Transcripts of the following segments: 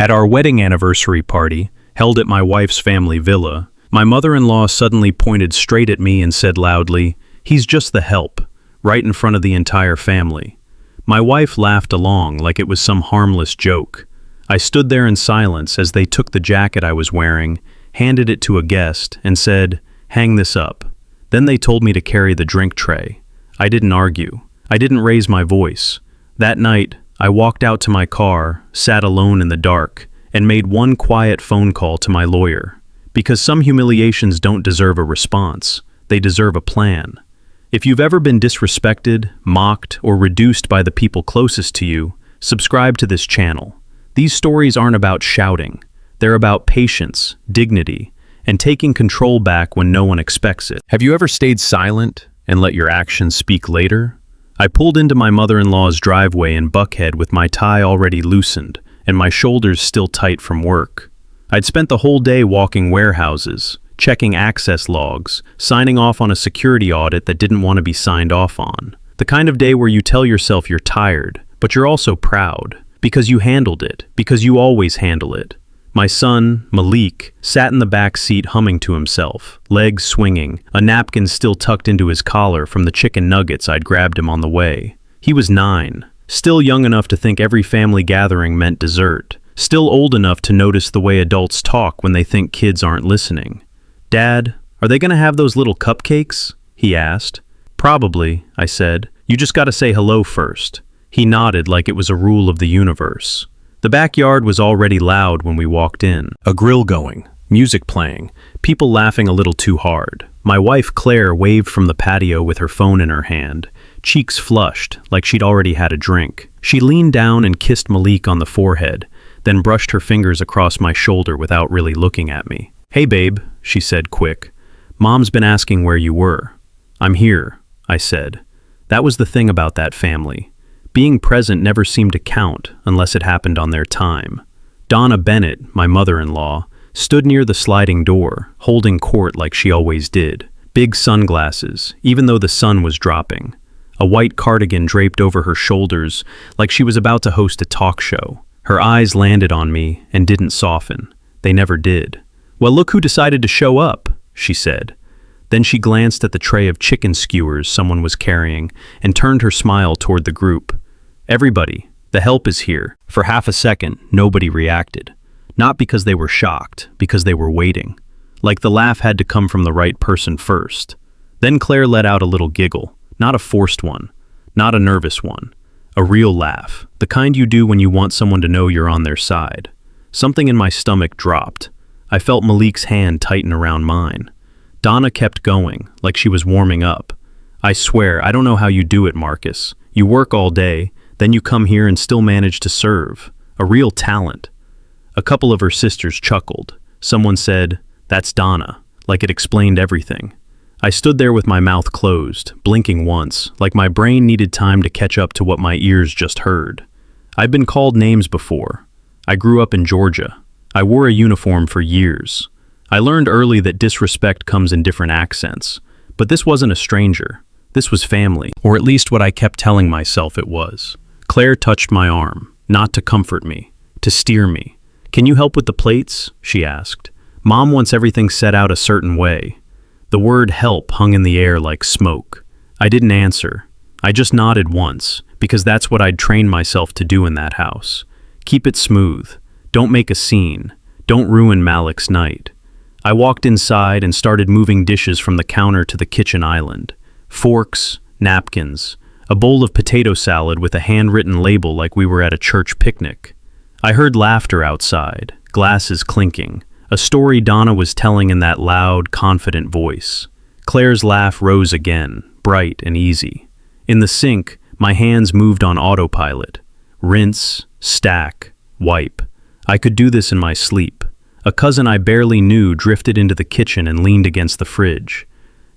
At our wedding anniversary party, held at my wife's family villa, my mother-in-law suddenly pointed straight at me and said loudly, "He's just the help," right in front of the entire family. My wife laughed along like it was some harmless joke. I stood there in silence as they took the jacket I was wearing, handed it to a guest, and said, "Hang this up." Then they told me to carry the drink tray. I didn't argue. I didn't raise my voice. That night, I walked out to my car, sat alone in the dark, and made one quiet phone call to my lawyer. Because some humiliations don't deserve a response, they deserve a plan. If you've ever been disrespected, mocked, or reduced by the people closest to you, subscribe to this channel. These stories aren't about shouting. They're about patience, dignity, and taking control back when no one expects it. Have you ever stayed silent and let your actions speak later? I pulled into my mother-in-law's driveway in Buckhead with my tie already loosened and my shoulders still tight from work. I'd spent the whole day walking warehouses, checking access logs, signing off on a security audit that didn't want to be signed off on. The kind of day where you tell yourself you're tired, but you're also proud, because you handled it, because you always handle it. My son, Malik, sat in the back seat humming to himself, legs swinging, a napkin still tucked into his collar from the chicken nuggets I'd grabbed him on the way. He was 9, still young enough to think every family gathering meant dessert, still old enough to notice the way adults talk when they think kids aren't listening. "Dad, are they gonna have those little cupcakes?" he asked. "Probably," I said. "You just gotta say hello first." He nodded like it was a rule of the universe. The backyard was already loud when we walked in. A grill going, music playing, people laughing a little too hard. My wife Claire waved from the patio with her phone in her hand, cheeks flushed like she'd already had a drink. She leaned down and kissed Malik on the forehead, then brushed her fingers across my shoulder without really looking at me. "Hey babe," she said quick. "Mom's been asking where you were." "I'm here," I said. That was the thing about that family. Being present never seemed to count unless it happened on their time. Donna Bennett, my mother-in-law, stood near the sliding door, holding court like she always did. Big sunglasses, even though the sun was dropping. A white cardigan draped over her shoulders like she was about to host a talk show. Her eyes landed on me and didn't soften. They never did. "Well, look who decided to show up," she said. Then she glanced at the tray of chicken skewers someone was carrying and turned her smile toward the group. "Everybody, the help is here." For half a second, nobody reacted. Not because they were shocked, because they were waiting. Like the laugh had to come from the right person first. Then Claire let out a little giggle, not a forced one, not a nervous one. A real laugh, the kind you do when you want someone to know you're on their side. Something in my stomach dropped. I felt Malik's hand tighten around mine. Donna kept going, like she was warming up. "I swear, I don't know how you do it, Marcus. You work all day, then you come here and still manage to serve. A real talent." A couple of her sisters chuckled. Someone said, "That's Donna," like it explained everything. I stood there with my mouth closed, blinking once, like my brain needed time to catch up to what my ears just heard. I've been called names before. I grew up in Georgia. I wore a uniform for years. I learned early that disrespect comes in different accents. But this wasn't a stranger. This was family, or at least what I kept telling myself it was. Claire touched my arm, not to comfort me, to steer me. "Can you help with the plates?" she asked. "Mom wants everything set out a certain way." The word help hung in the air like smoke. I didn't answer. I just nodded once, because that's what I'd trained myself to do in that house. Keep it smooth. Don't make a scene. Don't ruin Malik's night. I walked inside and started moving dishes from the counter to the kitchen island. Forks, napkins, a bowl of potato salad with a handwritten label like we were at a church picnic. I heard laughter outside, glasses clinking, a story Donna was telling in that loud, confident voice. Claire's laugh rose again, bright and easy. In the sink, my hands moved on autopilot. Rinse, stack, wipe. I could do this in my sleep. A cousin I barely knew drifted into the kitchen and leaned against the fridge.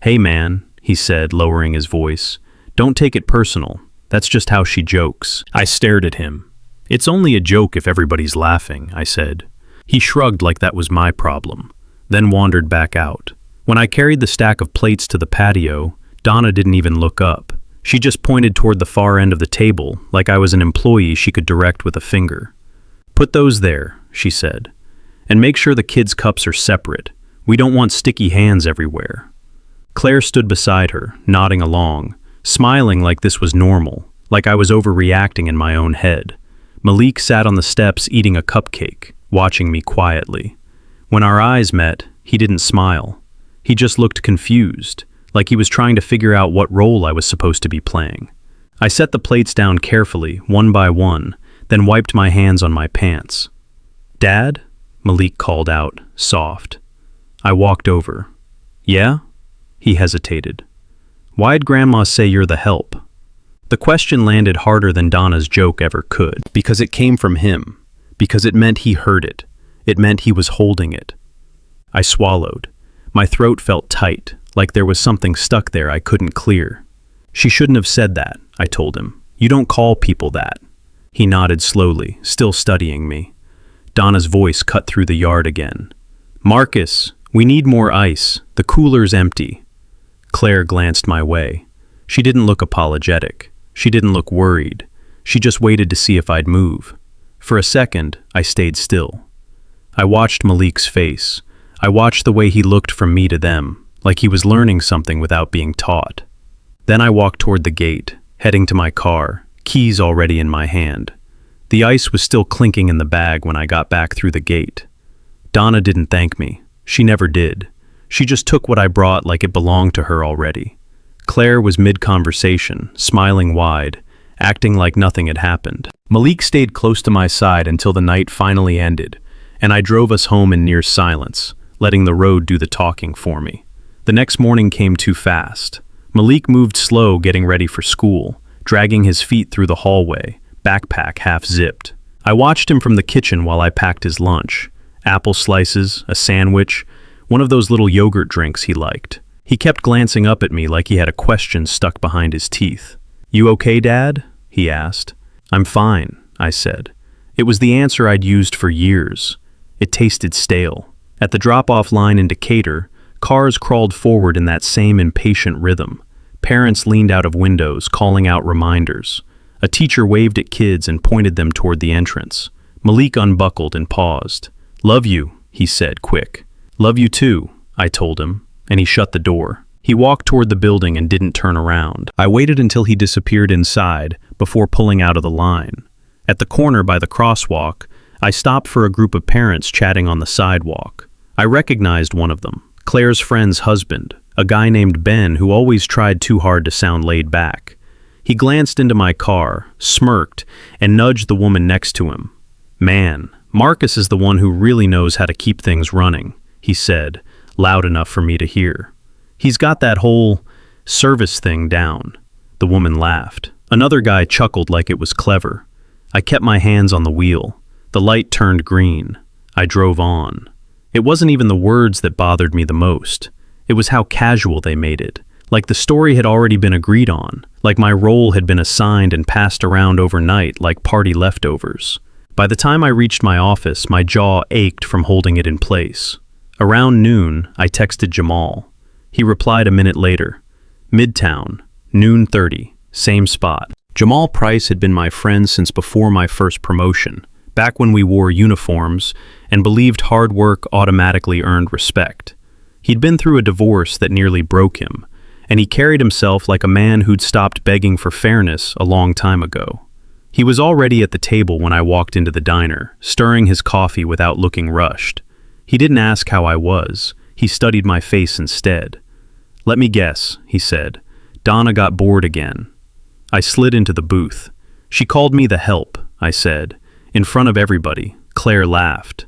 "Hey man," he said, lowering his voice. "Don't take it personal. That's just how she jokes." I stared at him. "It's only a joke if everybody's laughing," I said. He shrugged like that was my problem, then wandered back out. When I carried the stack of plates to the patio, Donna didn't even look up. She just pointed toward the far end of the table, like I was an employee she could direct with a finger. "Put those there," she said. "And make sure the kids' cups are separate. We don't want sticky hands everywhere." Claire stood beside her, nodding along, smiling like this was normal, like I was overreacting in my own head. Malik sat on the steps eating a cupcake, watching me quietly. When our eyes met, he didn't smile. He just looked confused, like he was trying to figure out what role I was supposed to be playing. I set the plates down carefully, one by one, then wiped my hands on my pants. "Dad?" Malik called out, soft. I walked over. "Yeah?" He hesitated. "Why'd Grandma say you're the help?" The question landed harder than Donna's joke ever could, because it came from him, because it meant he heard it. It meant he was holding it. I swallowed. My throat felt tight, like there was something stuck there I couldn't clear. "She shouldn't have said that," I told him. "You don't call people that." He nodded slowly, still studying me. Donna's voice cut through the yard again. "Marcus, we need more ice. The cooler's empty." Claire glanced my way. She didn't look apologetic. She didn't look worried. She just waited to see if I'd move. For a second, I stayed still. I watched Malik's face. I watched the way he looked from me to them, like he was learning something without being taught. Then I walked toward the gate, heading to my car, keys already in my hand. The ice was still clinking in the bag when I got back through the gate. Donna didn't thank me. She never did. She just took what I brought like it belonged to her already. Claire was mid-conversation, smiling wide, acting like nothing had happened. Malik stayed close to my side until the night finally ended, and I drove us home in near silence, letting the road do the talking for me. The next morning came too fast. Malik moved slow getting ready for school, dragging his feet through the hallway, backpack half-zipped. I watched him from the kitchen while I packed his lunch. Apple slices, a sandwich, one of those little yogurt drinks he liked. He kept glancing up at me like he had a question stuck behind his teeth. "You okay, Dad?" he asked. "I'm fine," I said. It was the answer I'd used for years. It tasted stale. At the drop-off line in Decatur, cars crawled forward in that same impatient rhythm. Parents leaned out of windows, calling out reminders. A teacher waved at kids and pointed them toward the entrance. Malik unbuckled and paused. "Love you," he said, quick. "Love you too," I told him, and he shut the door. He walked toward the building and didn't turn around. I waited until he disappeared inside before pulling out of the line. At the corner by the crosswalk, I stopped for a group of parents chatting on the sidewalk. I recognized one of them, Claire's friend's husband, a guy named Ben who always tried too hard to sound laid back. He glanced into my car, smirked, and nudged the woman next to him. "Man, Marcus is the one who really knows how to keep things running," he said, loud enough for me to hear. "He's got that whole service thing down." The woman laughed. Another guy chuckled like it was clever. I kept my hands on the wheel. The light turned green. I drove on. It wasn't even the words that bothered me the most. It was how casual they made it, like the story had already been agreed on, like my role had been assigned and passed around overnight like party leftovers. By the time I reached my office, my jaw ached from holding it in place. Around noon, I texted Jamal. He replied a minute later. "Midtown, noon 30, same spot." Jamal Price had been my friend since before my first promotion, back when we wore uniforms and believed hard work automatically earned respect. He'd been through a divorce that nearly broke him, and he carried himself like a man who'd stopped begging for fairness a long time ago. He was already at the table when I walked into the diner, stirring his coffee without looking rushed. He didn't ask how I was. He studied my face instead. "Let me guess," he said. "Donna got bored again." I slid into the booth. "She called me the help," I said. In front of everybody, Claire laughed.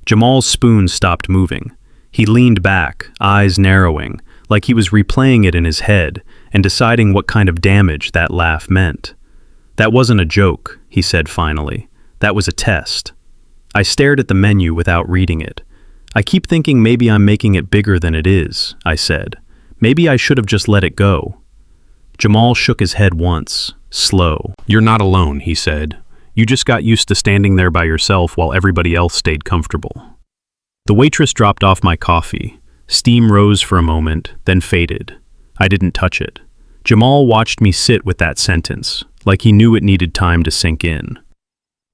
Jamal's spoon stopped moving. He leaned back, eyes narrowing, like he was replaying it in his head and deciding what kind of damage that laugh meant. "That wasn't a joke," he said finally. "That was a test." I stared at the menu without reading it. "I keep thinking maybe I'm making it bigger than it is," I said. "Maybe I should have just let it go." Jamal shook his head once, slow. "You're not alone," he said. "You just got used to standing there by yourself while everybody else stayed comfortable." The waitress dropped off my coffee. Steam rose for a moment, then faded. I didn't touch it. Jamal watched me sit with that sentence, like he knew it needed time to sink in.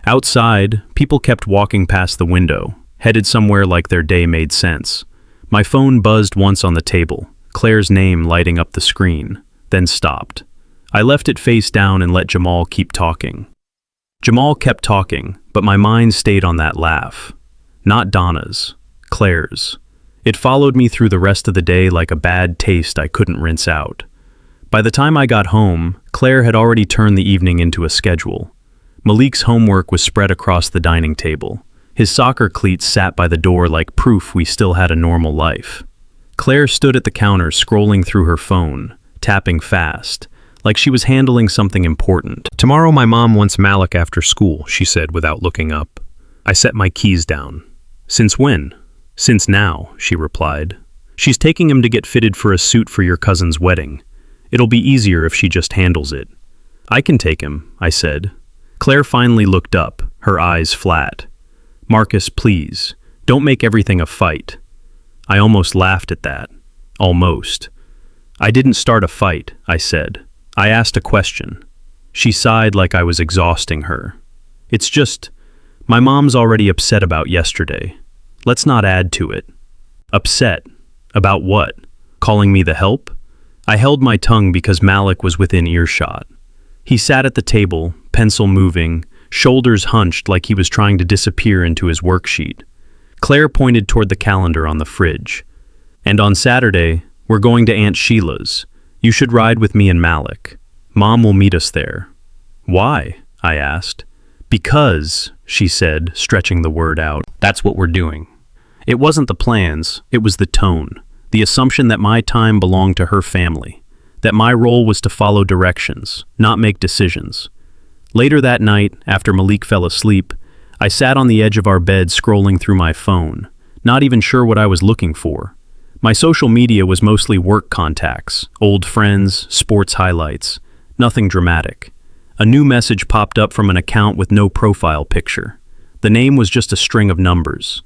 Outside, people kept walking past the window, headed somewhere like their day made sense. My phone buzzed once on the table, Claire's name lighting up the screen, then stopped. I left it face down and let Jamal keep talking. Jamal kept talking, but my mind stayed on that laugh. Not Donna's, Claire's. It followed me through the rest of the day like a bad taste I couldn't rinse out. By the time I got home, Claire had already turned the evening into a schedule. Malik's homework was spread across the dining table. His soccer cleats sat by the door like proof we still had a normal life. Claire stood at the counter scrolling through her phone, tapping fast, like she was handling something important. "Tomorrow my mom wants Malik after school," she said without looking up. I set my keys down. "Since when?" "Since now," she replied. "She's taking him to get fitted for a suit for your cousin's wedding. It'll be easier if she just handles it." "I can take him," I said. Claire finally looked up, her eyes flat. "Marcus, please, don't make everything a fight." I almost laughed at that. Almost. "I didn't start a fight," I said. "I asked a question." She sighed like I was exhausting her. "It's just, my mom's already upset about yesterday. Let's not add to it." "Upset? About what? Calling me the help?" I held my tongue because Malik was within earshot. He sat at the table, pencil moving, shoulders hunched like he was trying to disappear into his worksheet. Claire pointed toward the calendar on the fridge. "And on Saturday, we're going to Aunt Sheila's. You should ride with me and Malik. Mom will meet us there." "Why?" I asked. "Because," she said, stretching the word out, "that's what we're doing." It wasn't the plans, it was the tone, the assumption that my time belonged to her family, that my role was to follow directions, not make decisions. Later that night, after Malik fell asleep, I sat on the edge of our bed scrolling through my phone, not even sure what I was looking for. My social media was mostly work contacts, old friends, sports highlights, nothing dramatic. A new message popped up from an account with no profile picture. The name was just a string of numbers.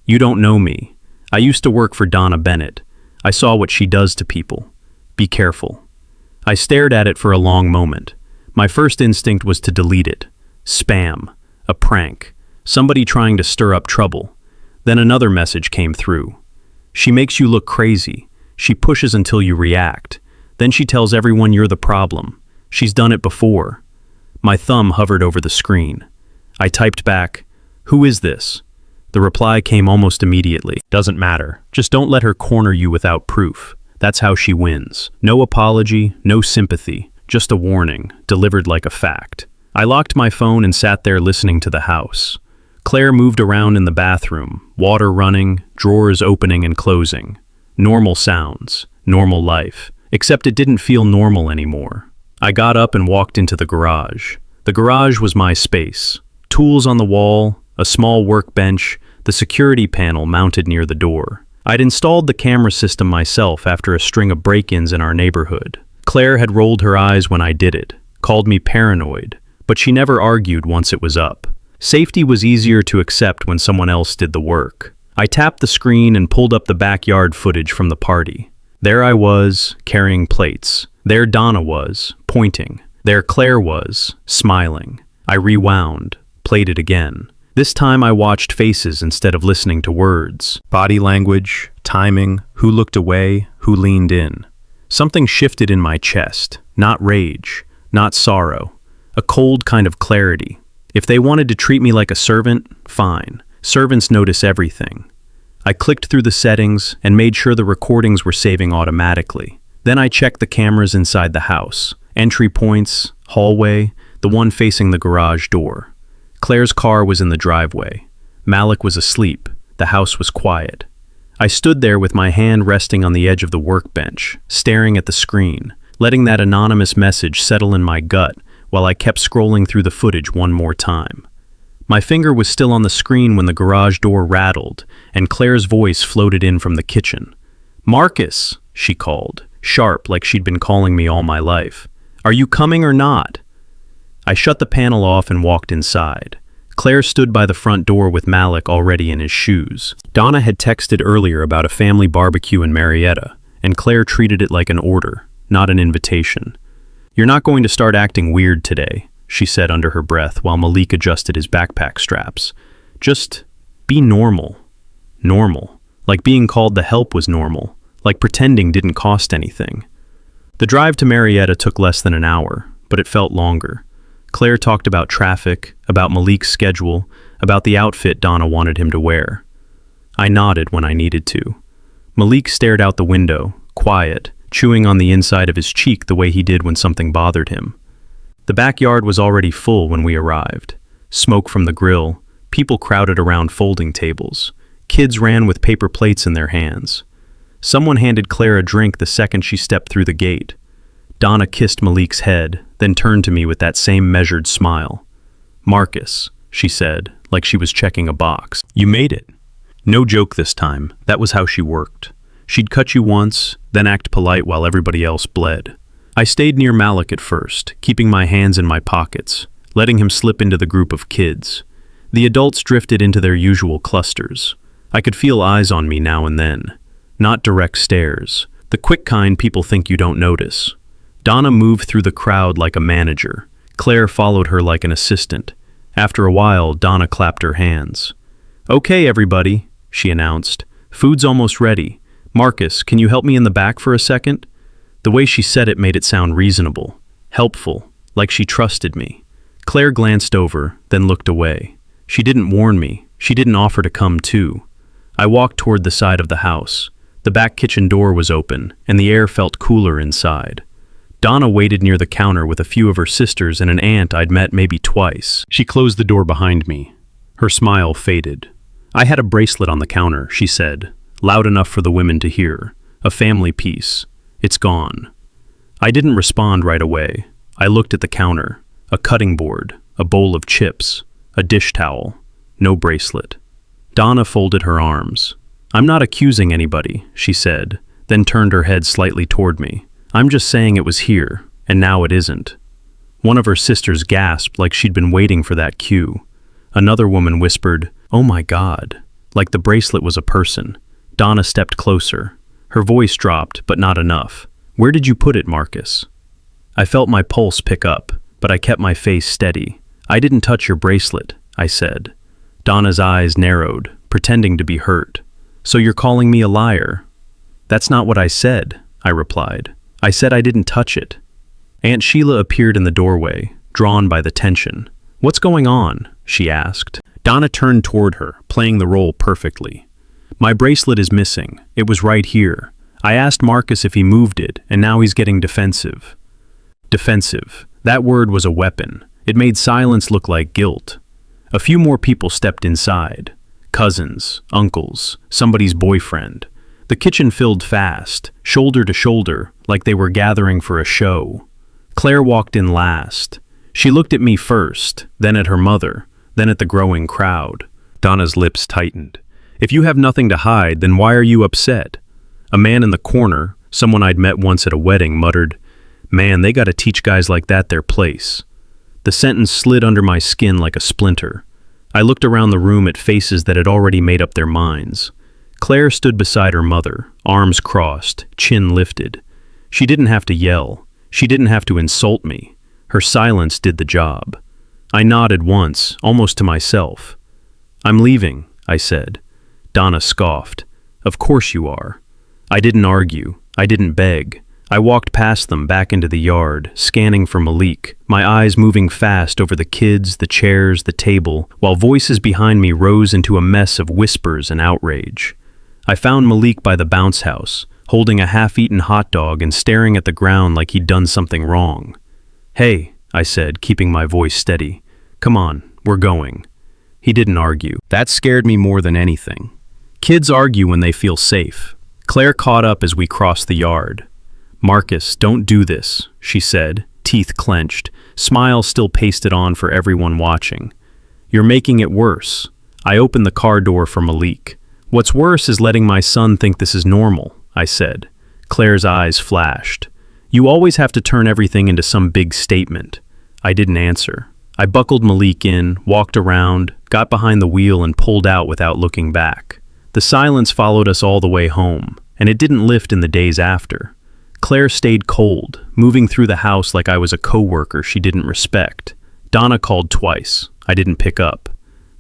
"You don't know me. I used to work for Donna Bennett. I saw what she does to people. Be careful." I stared at it for a long moment. My first instinct was to delete it. Spam. A prank. Somebody trying to stir up trouble. Then another message came through. "She makes you look crazy. She pushes until you react. Then she tells everyone you're the problem. She's done it before." My thumb hovered over the screen. I typed back, "Who is this?" The reply came almost immediately. "Doesn't matter. Just don't let her corner you without proof. That's how she wins. No apology, no sympathy, just a warning, delivered like a fact." I locked my phone and sat there listening to the house. Claire moved around in the bathroom, water running, drawers opening and closing. Normal sounds, normal life, except it didn't feel normal anymore. I got up and walked into the garage. The garage was my space. Tools on the wall, a small workbench, the security panel mounted near the door. I'd installed the camera system myself after a string of break-ins in our neighborhood. Claire had rolled her eyes when I did it, called me paranoid, but she never argued once it was up. Safety was easier to accept when someone else did the work. I tapped the screen and pulled up the backyard footage from the party. There I was, carrying plates. There Donna was, pointing. There Claire was, smiling. I rewound, played it again. This time I watched faces instead of listening to words. Body language, timing, who looked away, who leaned in. Something shifted in my chest, not rage, not sorrow. A cold kind of clarity. If they wanted to treat me like a servant, fine. Servants notice everything. I clicked through the settings and made sure the recordings were saving automatically. Then I checked the cameras inside the house. Entry points, hallway, the one facing the garage door. Claire's car was in the driveway. Malik was asleep. The house was quiet. I stood there with my hand resting on the edge of the workbench, staring at the screen, letting that anonymous message settle in my gut while I kept scrolling through the footage one more time. My finger was still on the screen when the garage door rattled, and Claire's voice floated in from the kitchen. "Marcus," she called, sharp like she'd been calling me all my life. "Are you coming or not?" I shut the panel off and walked inside. Claire stood by the front door with Malik already in his shoes. Donna had texted earlier about a family barbecue in Marietta, and Claire treated it like an order, not an invitation. "You're not going to start acting weird today," she said under her breath while Malik adjusted his backpack straps. Just be normal. Normal. Like being called the help was normal. Like pretending didn't cost anything. The drive to Marietta took less than an hour, but it felt longer. Claire talked about traffic, about Malik's schedule, about the outfit Donna wanted him to wear. I nodded when I needed to. Malik stared out the window, quiet, chewing on the inside of his cheek the way he did when something bothered him. The backyard was already full when we arrived. Smoke from the grill, people crowded around folding tables. Kids ran with paper plates in their hands. Someone handed Claire a drink the second she stepped through the gate. Donna kissed Malik's head, then turned to me with that same measured smile. "Marcus," she said, like she was checking a box. "You made it." No joke this time, that was how she worked. She'd cut you once, then act polite while everybody else bled. I stayed near Malik at first, keeping my hands in my pockets, letting him slip into the group of kids. The adults drifted into their usual clusters. I could feel eyes on me now and then. Not direct stares, the quick kind people think you don't notice. Donna moved through the crowd like a manager. Claire followed her like an assistant. After a while, Donna clapped her hands. "Okay, everybody," she announced. "Food's almost ready. Marcus, can you help me in the back for a second?" The way she said it made it sound reasonable, helpful, like she trusted me. Claire glanced over, then looked away. She didn't warn me. She didn't offer to come too. I walked toward the side of the house. The back kitchen door was open, and the air felt cooler inside. Donna waited near the counter with a few of her sisters and an aunt I'd met maybe twice. She closed the door behind me. Her smile faded. "I had a bracelet on the counter," she said, loud enough for the women to hear. "A family piece. It's gone." I didn't respond right away. I looked at the counter. A cutting board, a bowl of chips, a dish towel. No bracelet. Donna folded her arms. "I'm not accusing anybody," she said, then turned her head slightly toward me. "I'm just saying it was here, and now it isn't." One of her sisters gasped like she'd been waiting for that cue. Another woman whispered, "Oh my God," like the bracelet was a person. Donna stepped closer. Her voice dropped, but not enough. "Where did you put it, Marcus?" I felt my pulse pick up, but I kept my face steady. "I didn't touch your bracelet," I said. Donna's eyes narrowed, pretending to be hurt. "So you're calling me a liar?" "That's not what I said," I replied. "I said I didn't touch it." Aunt Sheila appeared in the doorway, drawn by the tension. "What's going on?" she asked. Donna turned toward her, playing the role perfectly. "My bracelet is missing. It was right here. I asked Marcus if he moved it, and now he's getting defensive." Defensive. That word was a weapon. It made silence look like guilt. A few more people stepped inside. Cousins, uncles, somebody's boyfriend. The kitchen filled fast, shoulder to shoulder, like they were gathering for a show. Claire walked in last. She looked at me first, then at her mother, then at the growing crowd. Donna's lips tightened. "If you have nothing to hide, then why are you upset?" A man in the corner, someone I'd met once at a wedding, muttered, "Man, they gotta teach guys like that their place." The sentence slid under my skin like a splinter. I looked around the room at faces that had already made up their minds. Claire stood beside her mother, arms crossed, chin lifted. She didn't have to yell. She didn't have to insult me. Her silence did the job. I nodded once, almost to myself. "I'm leaving," I said. Donna scoffed. "Of course you are." I didn't argue. I didn't beg. I walked past them back into the yard, scanning for Malik, my eyes moving fast over the kids, the chairs, the table, while voices behind me rose into a mess of whispers and outrage. I found Malik by the bounce house, holding a half-eaten hot dog and staring at the ground like he'd done something wrong. "Hey," I said, keeping my voice steady. "Come on, we're going." He didn't argue. That scared me more than anything. Kids argue when they feel safe. Claire caught up as we crossed the yard. "Marcus, don't do this," she said, teeth clenched, smile still pasted on for everyone watching. "You're making it worse." I opened the car door for Malik. "What's worse is letting my son think this is normal," I said. Claire's eyes flashed. "You always have to turn everything into some big statement." I didn't answer. I buckled Malik in, walked around, got behind the wheel and pulled out without looking back. The silence followed us all the way home, and it didn't lift in the days after. Claire stayed cold, moving through the house like I was a coworker she didn't respect. Donna called twice. I didn't pick up.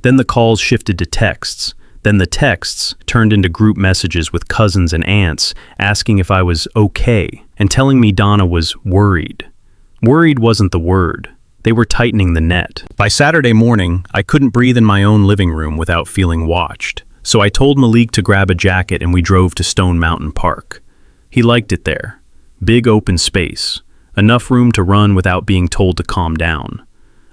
Then the calls shifted to texts. Then the texts turned into group messages with cousins and aunts asking if I was okay and telling me Donna was worried. Worried wasn't the word. They were tightening the net. By Saturday morning, I couldn't breathe in my own living room without feeling watched. So I told Malik to grab a jacket and we drove to Stone Mountain Park. He liked it there. Big open space. Enough room to run without being told to calm down.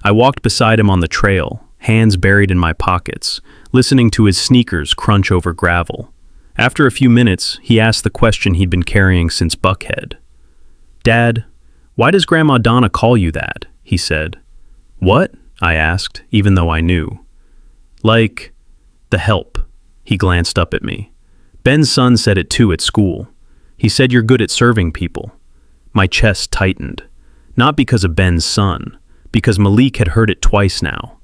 I walked beside him on the trail, hands buried in my pockets, listening to his sneakers crunch over gravel. After a few minutes, he asked the question he'd been carrying since Buckhead. "Dad, why does Grandma Donna call you that?" he said. "What?" I asked, even though I knew. "Like, the help." He glanced up at me. "Ben's son said it too at school. He said you're good at serving people." My chest tightened. Not because of Ben's son, because Malik had heard it twice now.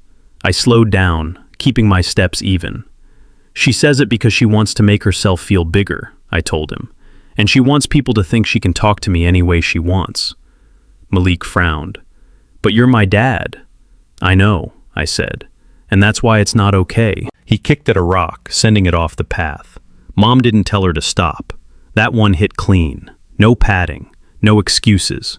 I slowed down, keeping my steps even. "She says it because she wants to make herself feel bigger," I told him. "And she wants people to think she can talk to me any way she wants." Malik frowned. "But you're my dad." "I know," I said. "And that's why it's not okay." He kicked at a rock, sending it off the path. Mom didn't tell her to stop. That one hit clean. No padding. No excuses.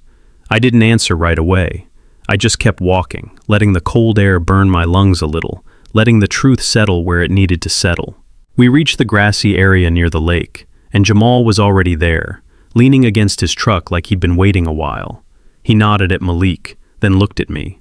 I didn't answer right away. I just kept walking, letting the cold air burn my lungs a little, letting the truth settle where it needed to settle. We reached the grassy area near the lake, and Jamal was already there, leaning against his truck like he'd been waiting a while. He nodded at Malik, then looked at me.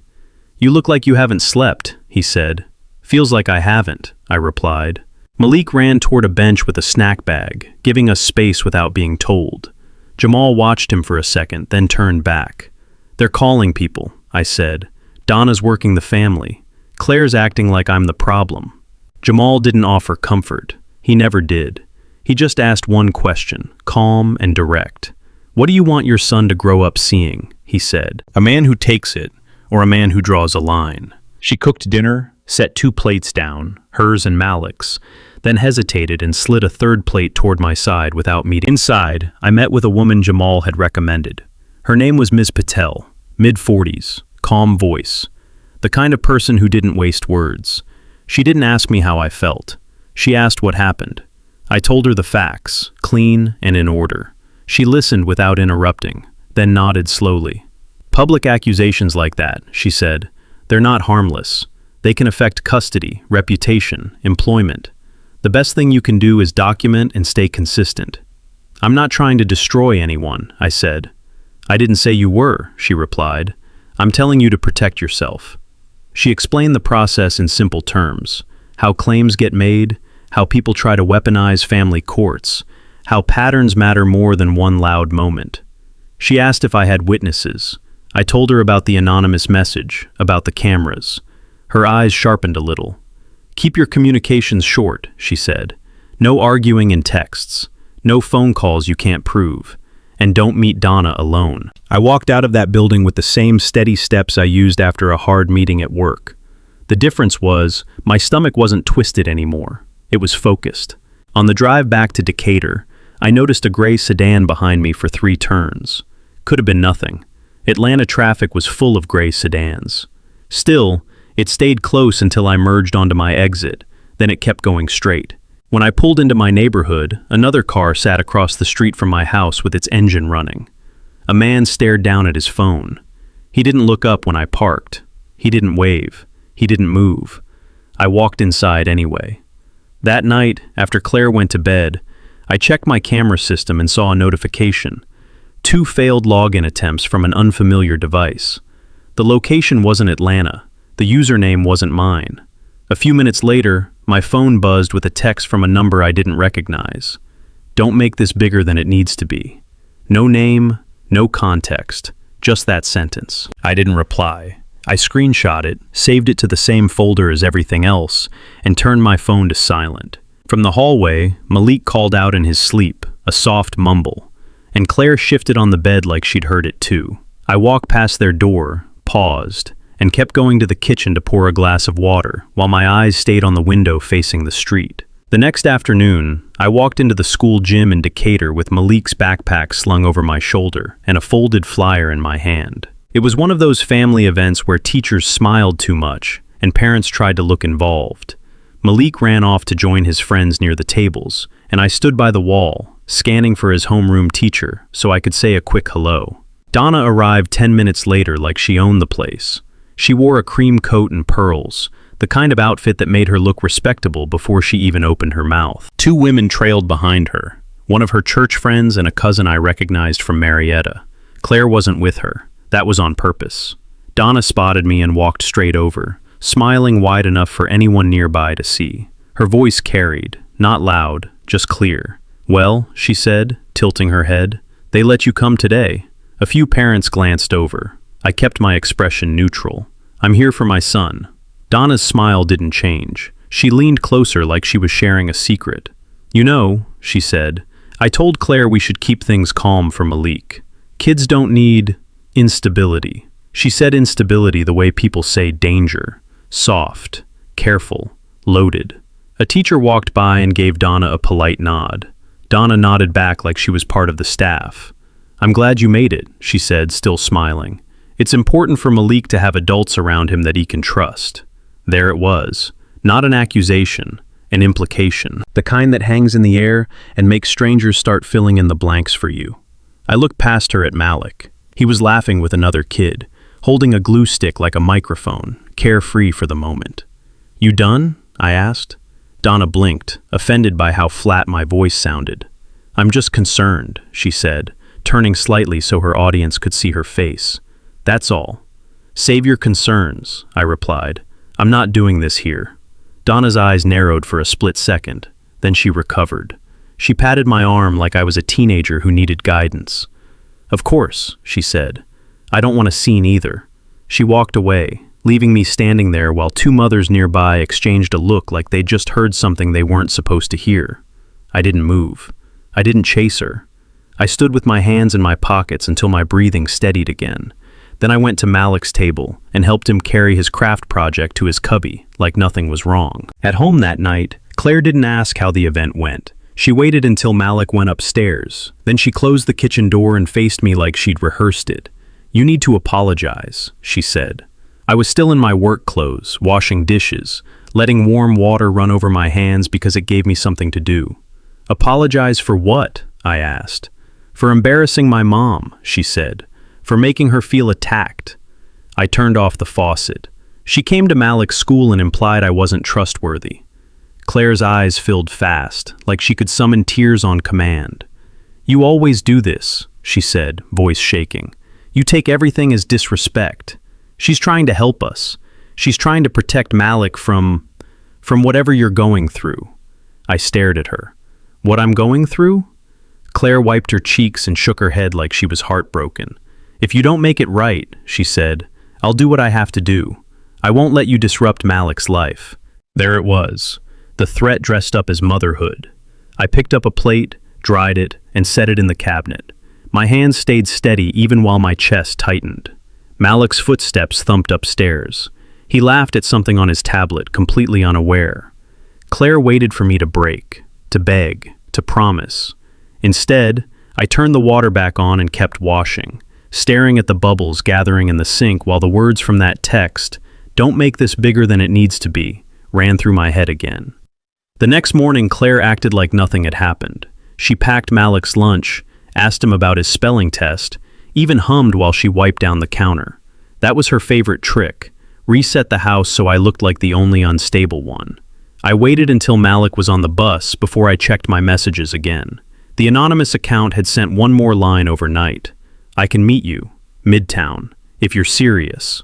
"You look like you haven't slept," he said. "Feels like I haven't," I replied. Malik ran toward a bench with a snack bag, giving us space without being told. Jamal watched him for a second, then turned back. "They're calling people," I said. "Donna's working the family. Claire's acting like I'm the problem." Jamal didn't offer comfort. He never did. He just asked one question, calm and direct. "What do you want your son to grow up seeing?" he said. "A man who takes it, or a man who draws a line?" She cooked dinner, set 2 plates down, hers and Malik's, then hesitated and slid a 3rd plate toward my side without meeting. Inside, I met with a woman Jamal had recommended. Her name was Ms. Patel, mid-40s, calm voice, the kind of person who didn't waste words. She didn't ask me how I felt. She asked what happened. I told her the facts, clean and in order. She listened without interrupting, then nodded slowly. "Public accusations like that," she said, "they're not harmless. They can affect custody, reputation, employment. The best thing you can do is document and stay consistent." "I'm not trying to destroy anyone," I said. "I didn't say you were," she replied. "I'm telling you to protect yourself." She explained the process in simple terms, how claims get made, how people try to weaponize family courts, how patterns matter more than one loud moment. She asked if I had witnesses. I told her about the anonymous message, about the cameras. Her eyes sharpened a little. "Keep your communications short," she said. "No arguing in texts. No phone calls you can't prove. And don't meet Donna alone." I walked out of that building with the same steady steps I used after a hard meeting at work. The difference was, my stomach wasn't twisted anymore. It was focused. On the drive back to Decatur, I noticed a gray sedan behind me for 3 turns. Could have been nothing. Atlanta traffic was full of gray sedans. Still, it stayed close until I merged onto my exit, then it kept going straight. When I pulled into my neighborhood, another car sat across the street from my house with its engine running. A man stared down at his phone. He didn't look up when I parked. He didn't wave. He didn't move. I walked inside anyway. That night, after Claire went to bed, I checked my camera system and saw a notification. 2 failed login attempts from an unfamiliar device. The location wasn't Atlanta. The username wasn't mine. A few minutes later, my phone buzzed with a text from a number I didn't recognize. "Don't make this bigger than it needs to be." No name, no context, just that sentence. I didn't reply. I screenshot it, saved it to the same folder as everything else, and turned my phone to silent. From the hallway, Malik called out in his sleep, a soft mumble, and Claire shifted on the bed like she'd heard it too. I walked past their door, paused, and kept going to the kitchen to pour a glass of water, while my eyes stayed on the window facing the street. The next afternoon, I walked into the school gym in Decatur with Malik's backpack slung over my shoulder and a folded flyer in my hand. It was one of those family events where teachers smiled too much and parents tried to look involved. Malik ran off to join his friends near the tables, and I stood by the wall, scanning for his homeroom teacher so I could say a quick hello. Donna arrived 10 minutes later like she owned the place. She wore a cream coat and pearls, the kind of outfit that made her look respectable before she even opened her mouth. Two women trailed behind her, one of her church friends and a cousin I recognized from Marietta. Claire wasn't with her. That was on purpose. Donna spotted me and walked straight over, smiling wide enough for anyone nearby to see. Her voice carried, not loud, just clear. "Well," she said, tilting her head, "they let you come today." A few parents glanced over. I kept my expression neutral. "I'm here for my son." Donna's smile didn't change. She leaned closer like she was sharing a secret. "You know," she said, "I told Claire we should keep things calm for Malik. Kids don't need instability." She said instability the way people say danger. Soft, careful, loaded. A teacher walked by and gave Donna a polite nod. Donna nodded back like she was part of the staff. "I'm glad you made it," she said, still smiling. "It's important for Malik to have adults around him that he can trust." There it was. Not an accusation, an implication. The kind that hangs in the air and makes strangers start filling in the blanks for you. I looked past her at Malik. He was laughing with another kid, holding a glue stick like a microphone, carefree for the moment. "You done?" I asked. Donna blinked, offended by how flat my voice sounded. "I'm just concerned," she said, turning slightly so her audience could see her face. "That's all." "Save your concerns," I replied. "I'm not doing this here." Donna's eyes narrowed for a split second, then she recovered. She patted my arm like I was a teenager who needed guidance. "Of course," she said. "I don't want a scene either." She walked away, leaving me standing there while two mothers nearby exchanged a look like they'd just heard something they weren't supposed to hear. I didn't move. I didn't chase her. I stood with my hands in my pockets until my breathing steadied again. Then I went to Malik's table and helped him carry his craft project to his cubby like nothing was wrong. At home that night, Claire didn't ask how the event went. She waited until Malik went upstairs. Then she closed the kitchen door and faced me like she'd rehearsed it. "You need to apologize," she said. I was still in my work clothes, washing dishes, letting warm water run over my hands because it gave me something to do. "Apologize for what?" I asked. "For embarrassing my mom," she said. "For making her feel attacked." I turned off the faucet. She came to Malik's school and implied I wasn't trustworthy. Claire's eyes filled fast, like she could summon tears on command. "You always do this," she said, voice shaking. "You take everything as disrespect. She's trying to help us. She's trying to protect Malik from whatever you're going through." I stared at her. "What I'm going through?" Claire wiped her cheeks and shook her head like she was heartbroken. "If you don't make it right," she said, "I'll do what I have to do. I won't let you disrupt Malik's life." There it was, the threat dressed up as motherhood. I picked up a plate, dried it, and set it in the cabinet. My hands stayed steady even while my chest tightened. Malik's footsteps thumped upstairs. He laughed at something on his tablet, completely unaware. Claire waited for me to break, to beg, to promise. Instead, I turned the water back on and kept washing, staring at the bubbles gathering in the sink while the words from that text, "Don't make this bigger than it needs to be," ran through my head again. The next morning, Claire acted like nothing had happened. She packed Malik's lunch, asked him about his spelling test, even hummed while she wiped down the counter. That was her favorite trick, reset the house so I looked like the only unstable one. I waited until Malik was on the bus before I checked my messages again. The anonymous account had sent one more line overnight. "I can meet you, Midtown, if you're serious."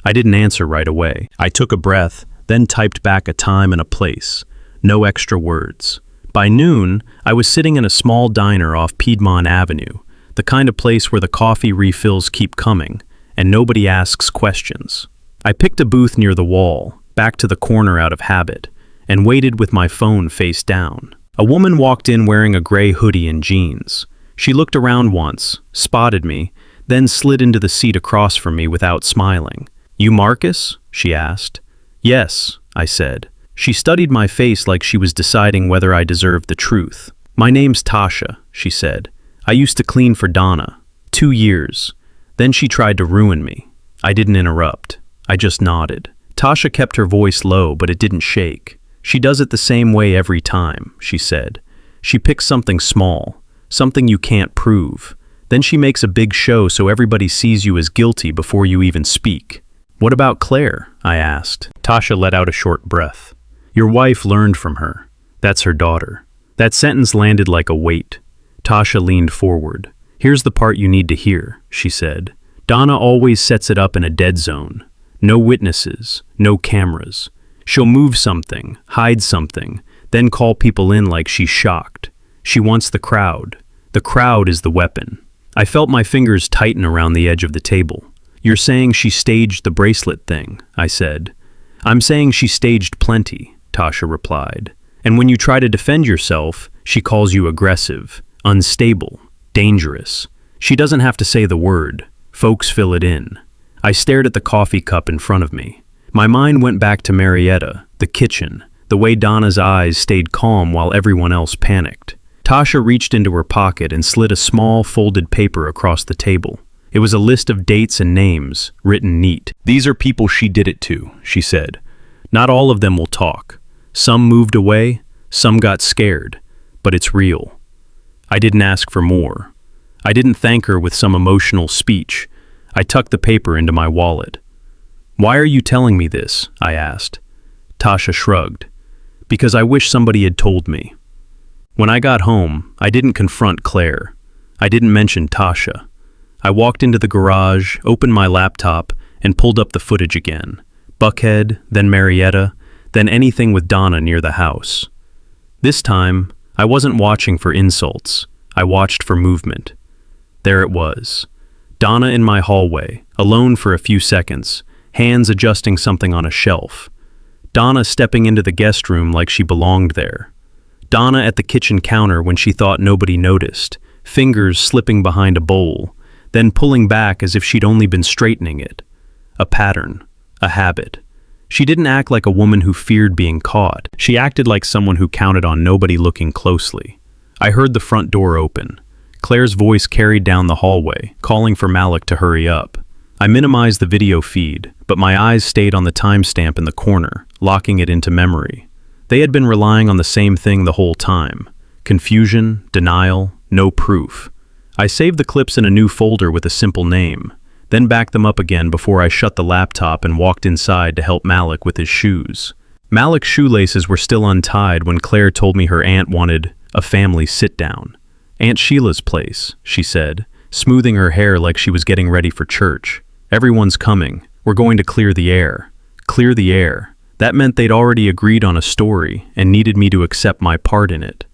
I didn't answer right away. I took a breath, then typed back a time and a place. No extra words. By noon, I was sitting in a small diner off Piedmont Avenue, the kind of place where the coffee refills keep coming, and nobody asks questions. I picked a booth near the wall, back to the corner out of habit, and waited with my phone face down. A woman walked in wearing a gray hoodie and jeans. She looked around once, spotted me, then slid into the seat across from me without smiling. "You Marcus?" she asked. "Yes," I said. She studied my face like she was deciding whether I deserved the truth. "My name's Tasha," she said. "I used to clean for Donna. 2 years. Then she tried to ruin me. I didn't interrupt. I just nodded. Tasha kept her voice low, but it didn't shake. She does it the same way every time, she said. She picks something small, something you can't prove. Then she makes a big show so everybody sees you as guilty before you even speak. What about Claire? I asked. Tasha let out a short breath. Your wife learned from her. That's her daughter. That sentence landed like a weight. Tasha leaned forward. Here's the part you need to hear, she said. Donna always sets it up in a dead zone. No witnesses, no cameras. She'll move something, hide something, then call people in like she's shocked. She wants the crowd. The crowd is the weapon. I felt my fingers tighten around the edge of the table. You're saying she staged the bracelet thing, I said. I'm saying she staged plenty, Tasha replied. And when you try to defend yourself, she calls you aggressive, unstable, dangerous. She doesn't have to say the word. Folks fill it in. I stared at the coffee cup in front of me. My mind went back to Marietta, the kitchen, the way Donna's eyes stayed calm while everyone else panicked. Tasha reached into her pocket and slid a small folded paper across the table. It was a list of dates and names, written neat. These are people she did it to, she said. Not all of them will talk. Some moved away, some got scared, but it's real. I didn't ask for more. I didn't thank her with some emotional speech. I tucked the paper into my wallet. Why are you telling me this? I asked. Tasha shrugged. Because I wish somebody had told me. When I got home, I didn't confront Claire. I didn't mention Tasha. I walked into the garage, opened my laptop, and pulled up the footage again. Buckhead, then Marietta, then anything with Donna near the house. This time, I wasn't watching for insults. I watched for movement. There it was. Donna in my hallway, alone for a few seconds, hands adjusting something on a shelf. Donna stepping into the guest room like she belonged there. Donna at the kitchen counter when she thought nobody noticed, fingers slipping behind a bowl, then pulling back as if she'd only been straightening it. A pattern, a habit. She didn't act like a woman who feared being caught. She acted like someone who counted on nobody looking closely. I heard the front door open. Claire's voice carried down the hallway, calling for Malik to hurry up. I minimized the video feed, but my eyes stayed on the timestamp in the corner, locking it into memory. They had been relying on the same thing the whole time. Confusion, denial, no proof. I saved the clips in a new folder with a simple name, then backed them up again before I shut the laptop and walked inside to help Malik with his shoes. Malik's shoelaces were still untied when Claire told me her aunt wanted a family sit-down. Aunt Sheila's place, she said, smoothing her hair like she was getting ready for church. Everyone's coming. We're going to clear the air. Clear the air. That meant they'd already agreed on a story and needed me to accept my part in it.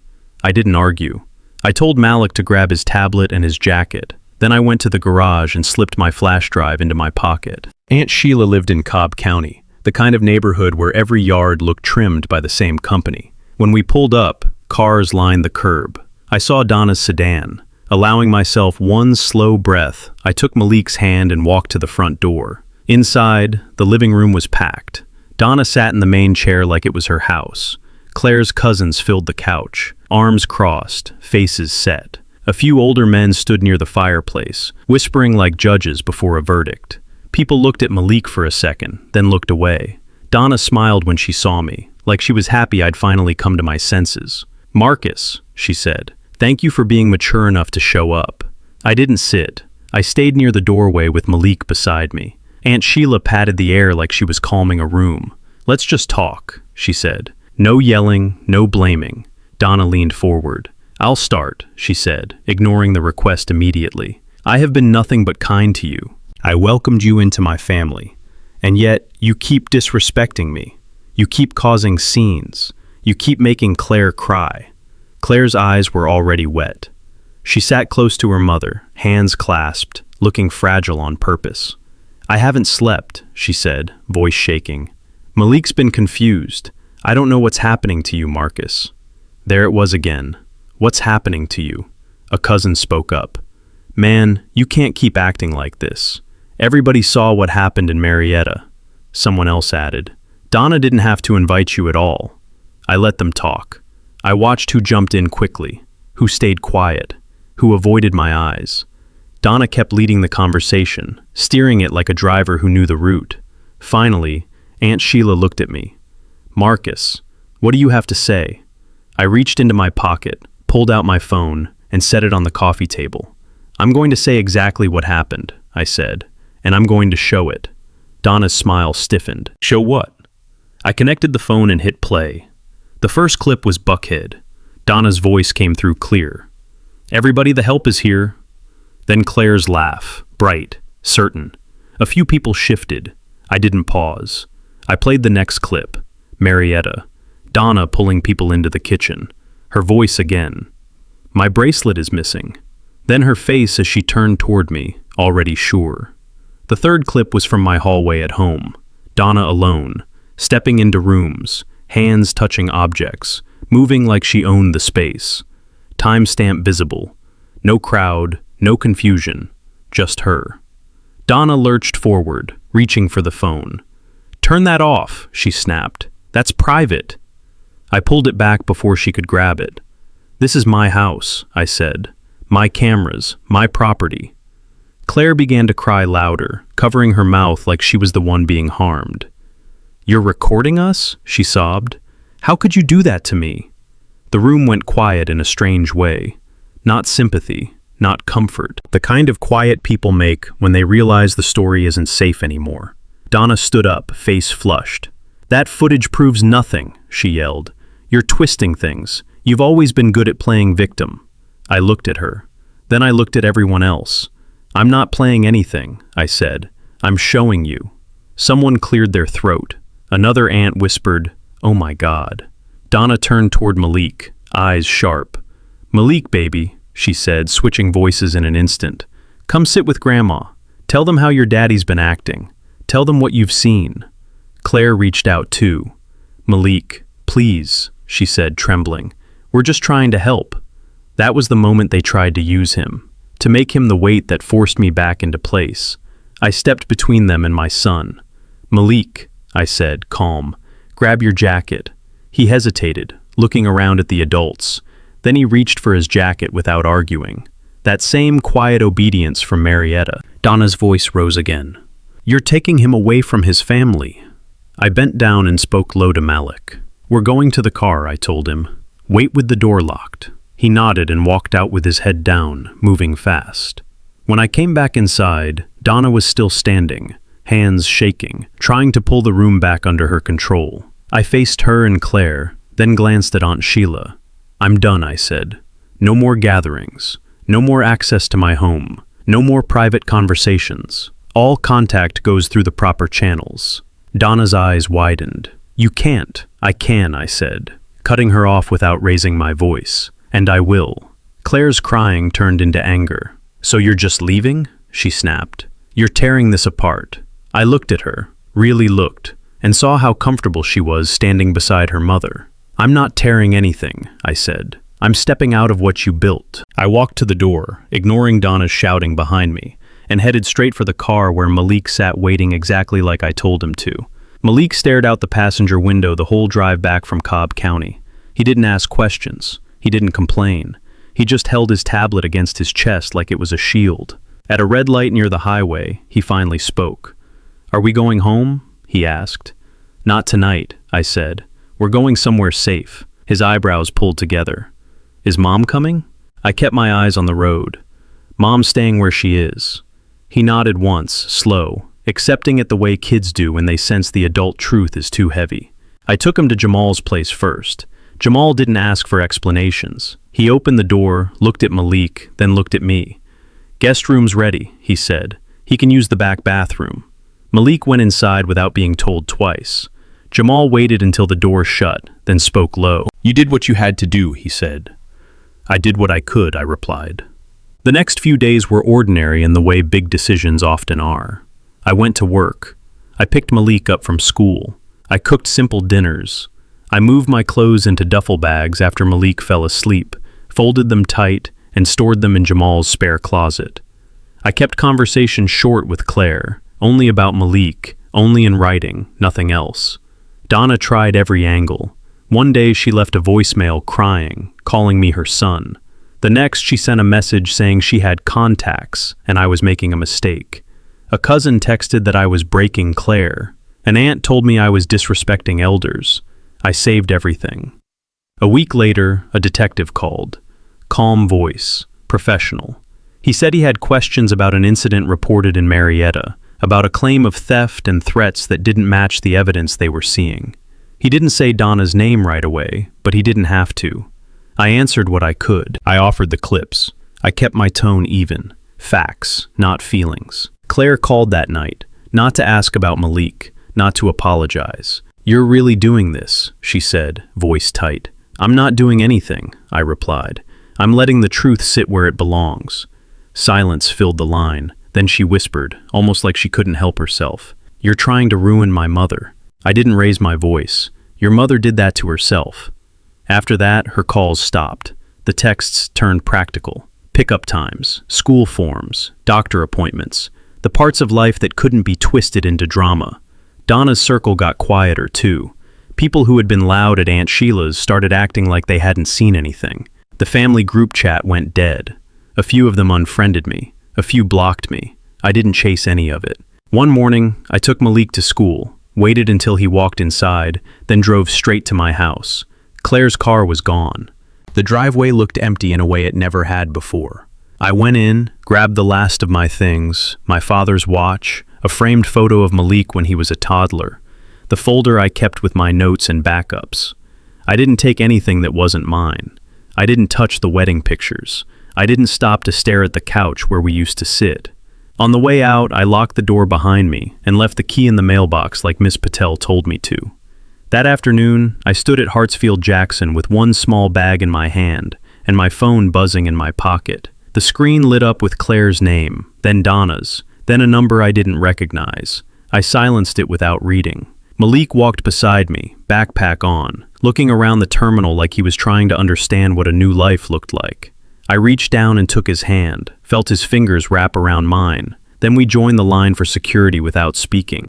I didn't argue. I told Malik to grab his tablet and his jacket. Then I went to the garage and slipped my flash drive into my pocket. Aunt Sheila lived in Cobb County, the kind of neighborhood where every yard looked trimmed by the same company. When we pulled up, cars lined the curb. I saw Donna's sedan. Allowing myself one slow breath, I took Malik's hand and walked to the front door. Inside, the living room was packed. Donna sat in the main chair like it was her house. Claire's cousins filled the couch, arms crossed, faces set. A few older men stood near the fireplace, whispering like judges before a verdict. People looked at Malik for a second, then looked away. Donna smiled when she saw me, like she was happy I'd finally come to my senses. "Marcus," she said, "thank you for being mature enough to show up." I didn't sit. I stayed near the doorway with Malik beside me. Aunt Sheila patted the air like she was calming a room. "Let's just talk," she said. "No yelling, no blaming." Donna leaned forward. "I'll start," she said, ignoring the request immediately. "I have been nothing but kind to you. I welcomed you into my family. And yet, you keep disrespecting me. You keep causing scenes. You keep making Claire cry." Claire's eyes were already wet. She sat close to her mother, hands clasped, looking fragile on purpose. "I haven't slept," she said, voice shaking. "Malik's been confused. I don't know what's happening to you, Marcus." There it was again. "What's happening to you?" A cousin spoke up. "Man, you can't keep acting like this. Everybody saw what happened in Marietta." Someone else added, "Donna didn't have to invite you at all." I let them talk. I watched who jumped in quickly, who stayed quiet, who avoided my eyes. Donna kept leading the conversation, steering it like a driver who knew the route. Finally, Aunt Sheila looked at me. "Marcus, what do you have to say?" I reached into my pocket, pulled out my phone, and set it on the coffee table. "I'm going to say exactly what happened," I said, "and I'm going to show it." Donna's smile stiffened. Show what? I connected the phone and hit play. The first clip was Buckhead. Donna's voice came through clear. "Everybody, the help is here." Then Claire's laugh, bright, certain. A few people shifted. I didn't pause. I played the next clip. Marietta. Donna pulling people into the kitchen. Her voice again. "My bracelet is missing." Then her face as she turned toward me, already sure. The third clip was from my hallway at home. Donna alone, stepping into rooms, hands touching objects, moving like she owned the space. Timestamp visible. No crowd, no confusion, just her. Donna lurched forward, reaching for the phone. "Turn that off," she snapped. "That's private." I pulled it back before she could grab it. "This is my house," I said. "My cameras, my property." Claire began to cry louder, covering her mouth like she was the one being harmed. "You're recording us?" she sobbed. "How could you do that to me?" The room went quiet in a strange way. Not sympathy, not comfort. The kind of quiet people make when they realize the story isn't safe anymore. Donna stood up, face flushed. "That footage proves nothing," she yelled. "You're twisting things. You've always been good at playing victim." I looked at her. Then I looked at everyone else. "I'm not playing anything," I said. "I'm showing you." Someone cleared their throat. Another aunt whispered, "Oh my God." Donna turned toward Malik, eyes sharp. "Malik, baby," she said, switching voices in an instant. "Come sit with Grandma. Tell them how your daddy's been acting. Tell them what you've seen." Claire reached out too. "Malik, please," she said, trembling. "We're just trying to help." That was the moment they tried to use him, to make him the weight that forced me back into place. I stepped between them and my son. "Malik," I said, calm, "grab your jacket." He hesitated, looking around at the adults. Then he reached for his jacket without arguing. That same quiet obedience from Marietta. Donna's voice rose again. "You're taking him away from his family." I bent down and spoke low to Malik. "We're going to the car," I told him. "Wait with the door locked." He nodded and walked out with his head down, moving fast. When I came back inside, Donna was still standing, hands shaking, trying to pull the room back under her control. I faced her and Claire, then glanced at Aunt Sheila. "I'm done," I said. "No more gatherings. No more access to my home. No more private conversations. All contact goes through the proper channels." Donna's eyes widened. "You can't." "I can," I said, cutting her off without raising my voice. "And I will." Claire's crying turned into anger. "So you're just leaving?" she snapped. "You're tearing this apart." I looked at her, really looked, and saw how comfortable she was standing beside her mother. "I'm not tearing anything," I said. "I'm stepping out of what you built." I walked to the door, ignoring Donna's shouting behind me, and headed straight for the car where Malik sat waiting exactly like I told him to. Malik stared out the passenger window the whole drive back from Cobb County. He didn't ask questions. He didn't complain. He just held his tablet against his chest like it was a shield. At a red light near the highway, he finally spoke. "Are we going home?" he asked. "Not tonight," I said. "We're going somewhere safe." His eyebrows pulled together. "Is Mom coming?" I kept my eyes on the road. "Mom's staying where she is." He nodded once, slow, accepting it the way kids do when they sense the adult truth is too heavy. I took him to Jamal's place first. Jamal didn't ask for explanations. He opened the door, looked at Malik, then looked at me. "Guest room's ready," he said. "He can use the back bathroom." Malik went inside without being told twice. Jamal waited until the door shut, then spoke low. "You did what you had to do," he said. "I did what I could," I replied. The next few days were ordinary in the way big decisions often are. I went to work. I picked Malik up from school. I cooked simple dinners. I moved my clothes into duffel bags after Malik fell asleep, folded them tight, and stored them in Jamal's spare closet. I kept conversation short with Claire, only about Malik, only in writing, nothing else. Donna tried every angle. One day she left a voicemail crying, calling me her son. The next, she sent a message saying she had contacts and I was making a mistake. A cousin texted that I was breaking Claire. An aunt told me I was disrespecting elders. I saved everything. A week later, a detective called. Calm voice, professional. He said he had questions about an incident reported in Marietta, about a claim of theft and threats that didn't match the evidence they were seeing. He didn't say Donna's name right away, but he didn't have to. I answered what I could. I offered the clips. I kept my tone even. Facts, not feelings. Claire called that night, not to ask about Malik, not to apologize. "You're really doing this," she said, voice tight. "I'm not doing anything," I replied. "I'm letting the truth sit where it belongs." Silence filled the line. Then she whispered, almost like she couldn't help herself. "You're trying to ruin my mother." I didn't raise my voice. "Your mother did that to herself." After that, her calls stopped. The texts turned practical. Pickup times, school forms, doctor appointments, the parts of life that couldn't be twisted into drama. Donna's circle got quieter, too. People who had been loud at Aunt Sheila's started acting like they hadn't seen anything. The family group chat went dead. A few of them unfriended me. A few blocked me. I didn't chase any of it. One morning, I took Malik to school, waited until he walked inside, then drove straight to my house. Claire's car was gone. The driveway looked empty in a way it never had before. I went in, grabbed the last of my things, my father's watch, a framed photo of Malik when he was a toddler, the folder I kept with my notes and backups. I didn't take anything that wasn't mine. I didn't touch the wedding pictures. I didn't stop to stare at the couch where we used to sit. On the way out, I locked the door behind me and left the key in the mailbox like Miss Patel told me to. That afternoon, I stood at Hartsfield Jackson with one small bag in my hand and my phone buzzing in my pocket. The screen lit up with Claire's name, then Donna's, then a number I didn't recognize. I silenced it without reading. Malik walked beside me, backpack on, looking around the terminal like he was trying to understand what a new life looked like. I reached down and took his hand, felt his fingers wrap around mine. Then we joined the line for security without speaking.